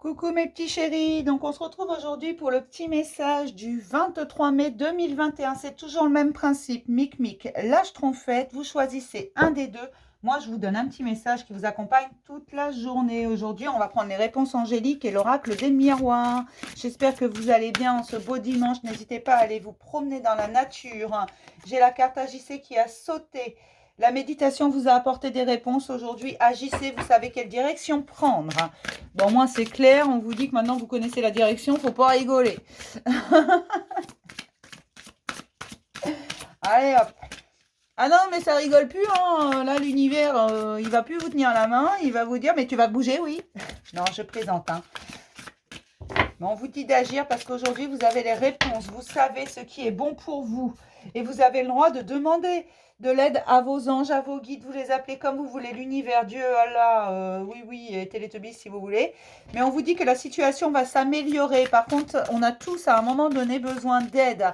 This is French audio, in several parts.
Coucou mes petits chéris, donc on se retrouve aujourd'hui pour le petit message du 23 mai 2021. C'est toujours le même principe, mic, l'âge trompette, vous choisissez un des deux. Moi je vous donne un petit message qui vous accompagne toute la journée. Aujourd'hui on va prendre les réponses angéliques et l'oracle des miroirs. J'espère que vous allez bien en ce beau dimanche, n'hésitez pas à aller vous promener dans la nature. J'ai la carte AJC qui a sauté. La méditation vous a apporté des réponses aujourd'hui. Agissez, vous savez quelle direction prendre. Bon, moi, c'est clair. On vous dit que maintenant, vous connaissez la direction. Faut pas rigoler. Allez, hop. Ah non, mais ça rigole plus. Hein. Là, l'univers, il va plus vous tenir la main. Il va vous dire, mais tu vas bouger, oui. Non, je plaisante. Hein. Mais on vous dit d'agir parce qu'aujourd'hui, vous avez les réponses. Vous savez ce qui est bon pour vous. Et vous avez le droit de demander de l'aide à vos anges, à vos guides. Vous les appelez comme vous voulez. L'univers, Dieu, Allah, oui, et Télétubbies si vous voulez. Mais on vous dit que la situation va s'améliorer. Par contre, on a tous à un moment donné besoin d'aide.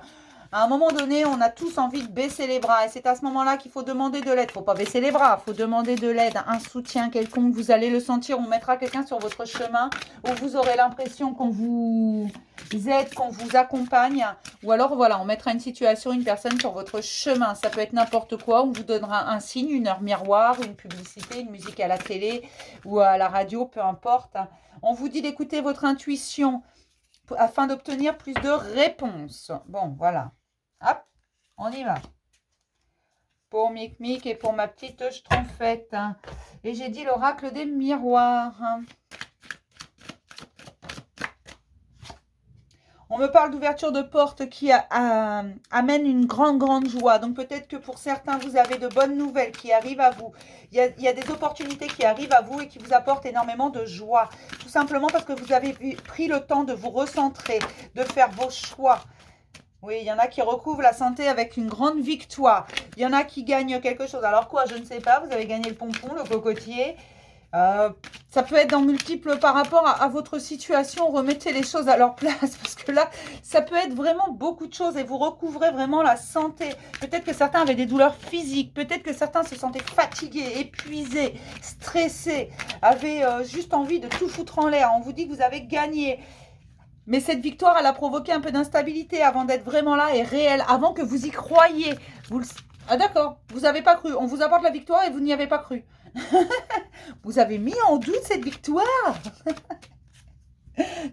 À un moment donné, on a tous envie de baisser les bras. Et c'est à ce moment-là qu'il faut demander de l'aide. Il ne faut pas baisser les bras. Il faut demander de l'aide, un soutien quelconque. Vous allez le sentir. On mettra quelqu'un sur votre chemin où vous aurez l'impression qu'on vous aide, qu'on vous accompagne. Ou alors, voilà, on mettra une situation, une personne sur votre chemin. Ça peut être n'importe quoi. On vous donnera un signe, une heure miroir, une publicité, une musique à la télé ou à la radio, peu importe. On vous dit d'écouter votre intuition afin d'obtenir plus de réponses. Bon, voilà. Hop, on y va. Pour Mic et pour ma petite schtroumpfette. Hein. Et j'ai dit l'oracle des miroirs. Hein. On me parle d'ouverture de porte qui amène une grande joie. Donc peut-être que pour certains, vous avez de bonnes nouvelles qui arrivent à vous. Il y a des opportunités qui arrivent à vous et qui vous apportent énormément de joie. Tout simplement parce que vous avez pris le temps de vous recentrer, de faire vos choix. Oui, il y en a qui recouvrent la santé avec une grande victoire. Il y en a qui gagnent quelque chose. Alors quoi, je ne sais pas. Vous avez gagné le pompon, le cocotier. Ça peut être dans multiples par rapport à votre situation. Remettez les choses à leur place parce que là, ça peut être vraiment beaucoup de choses et vous recouvrez vraiment la santé. Peut-être que certains avaient des douleurs physiques. Peut-être que certains se sentaient fatigués, épuisés, stressés, avaient juste envie de tout foutre en l'air. On vous dit que vous avez gagné. Mais cette victoire, elle a provoqué un peu d'instabilité avant d'être vraiment là et réelle, avant que vous y croyiez. Ah d'accord, vous n'avez pas cru. On vous apporte la victoire et vous n'y avez pas cru. Vous avez mis en doute cette victoire.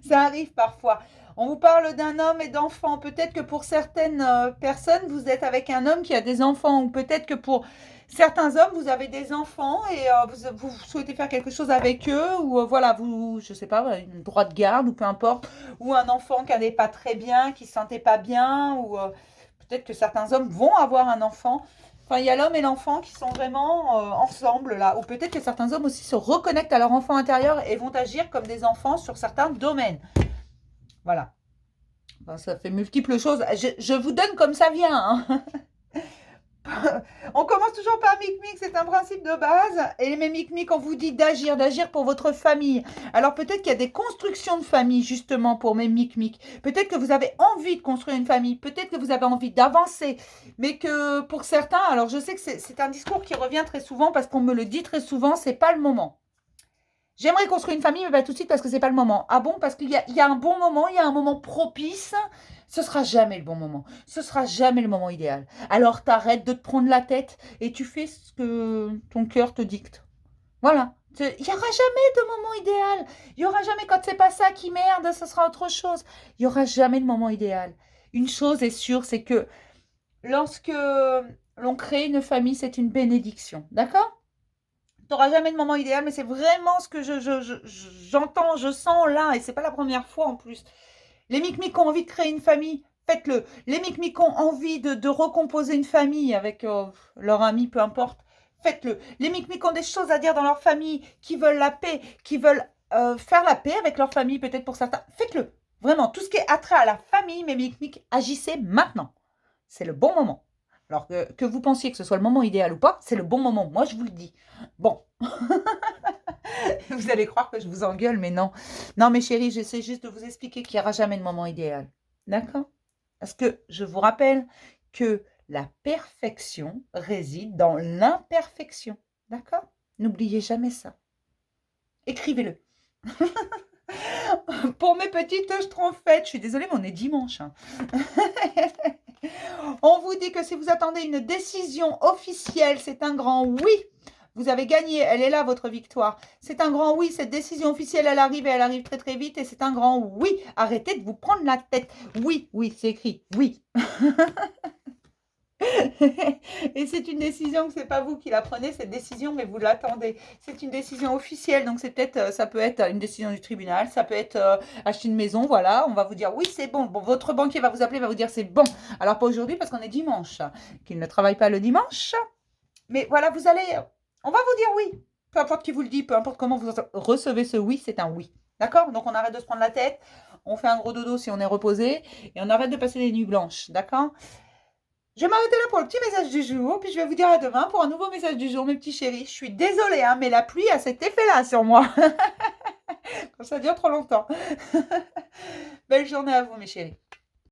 Ça arrive parfois. On vous parle d'un homme et d'enfants. Peut-être que pour certaines personnes, vous êtes avec un homme qui a des enfants. Ou peut-être que pour certains hommes, vous avez des enfants et vous souhaitez faire quelque chose avec eux. Ou voilà, je ne sais pas, une droit de garde ou peu importe. Ou un enfant qui n'allait pas très bien, qui ne se sentait pas bien. Ou peut-être que certains hommes vont avoir un enfant. Enfin, il y a l'homme et l'enfant qui sont vraiment ensemble là. Ou peut-être que certains hommes aussi se reconnectent à leur enfant intérieur et vont agir comme des enfants sur certains domaines. Voilà. Enfin, ça fait multiples choses. Je vous donne comme ça vient. Hein. On commence toujours par Mic, c'est un principe de base. Et les Mic, on vous dit d'agir pour votre famille. Alors peut-être qu'il y a des constructions de famille justement pour mes Mic. Peut-être que vous avez envie de construire une famille. Peut-être que vous avez envie d'avancer. Mais que pour certains, alors je sais que c'est un discours qui revient très souvent parce qu'on me le dit très souvent, c'est pas le moment. J'aimerais construire une famille, mais pas tout de suite parce que c'est pas le moment. Ah bon? Parce qu'il y a un bon moment, il y a un moment propice. Ce sera jamais le bon moment. Ce sera jamais le moment idéal. Alors t'arrêtes de te prendre la tête et tu fais ce que ton cœur te dicte. Voilà. Il n'y aura jamais de moment idéal. Il n'y aura jamais, quand c'est pas ça qui merde, ce sera autre chose. Il n'y aura jamais de moment idéal. Une chose est sûre, c'est que lorsque l'on crée une famille, c'est une bénédiction. D'accord? Tu n'auras jamais de moment idéal, mais c'est vraiment ce que j'entends, je sens là, et c'est pas la première fois en plus. Les Mic ont envie de créer une famille, faites-le. Les Mic ont envie de recomposer une famille avec leur ami, peu importe, faites-le. Les Mic ont des choses à dire dans leur famille, qui veulent la paix, qui veulent faire la paix avec leur famille, peut-être pour certains, faites-le. Vraiment, tout ce qui est attrait à la famille, mes Mic, agissez maintenant. C'est le bon moment. Alors que vous pensiez que ce soit le moment idéal ou pas, c'est le bon moment. Moi, je vous le dis. Bon. Vous allez croire que je vous engueule, mais non. Non, mes chéris, j'essaie juste de vous expliquer qu'il n'y aura jamais de moment idéal. D'accord? Parce que je vous rappelle que la perfection réside dans l'imperfection. D'accord? N'oubliez jamais ça. Écrivez-le. Pour mes petites schtroumpfettes, je suis désolée, mais on est dimanche, hein. On vous dit que si vous attendez une décision officielle, c'est un grand oui. Vous avez gagné, elle est là, votre victoire. C'est un grand oui, cette décision officielle, elle arrive et elle arrive très très vite et c'est un grand oui. Arrêtez de vous prendre la tête. Oui, oui, c'est écrit, oui. Et c'est une décision que c'est pas vous qui la prenez, cette décision, mais vous l'attendez. C'est une décision officielle, donc c'est peut-être, ça peut être une décision du tribunal, ça peut être acheter une maison, voilà. On va vous dire oui, c'est bon. Bon, votre banquier va vous appeler, va vous dire c'est bon. Alors pas aujourd'hui parce qu'on est dimanche, qu'il ne travaille pas le dimanche. Mais voilà, vous allez, on va vous dire oui. Peu importe qui vous le dit, peu importe comment vous recevez ce oui, c'est un oui. D'accord? Donc on arrête de se prendre la tête, on fait un gros dodo si on est reposé et on arrête de passer les nuits blanches. D'accord? Je vais m'arrêter là pour le petit message du jour, puis je vais vous dire à demain pour un nouveau message du jour, mes petits chéris. Je suis désolée, hein, mais la pluie a cet effet-là sur moi. Comme ça dure trop longtemps. Belle journée à vous, mes chéris.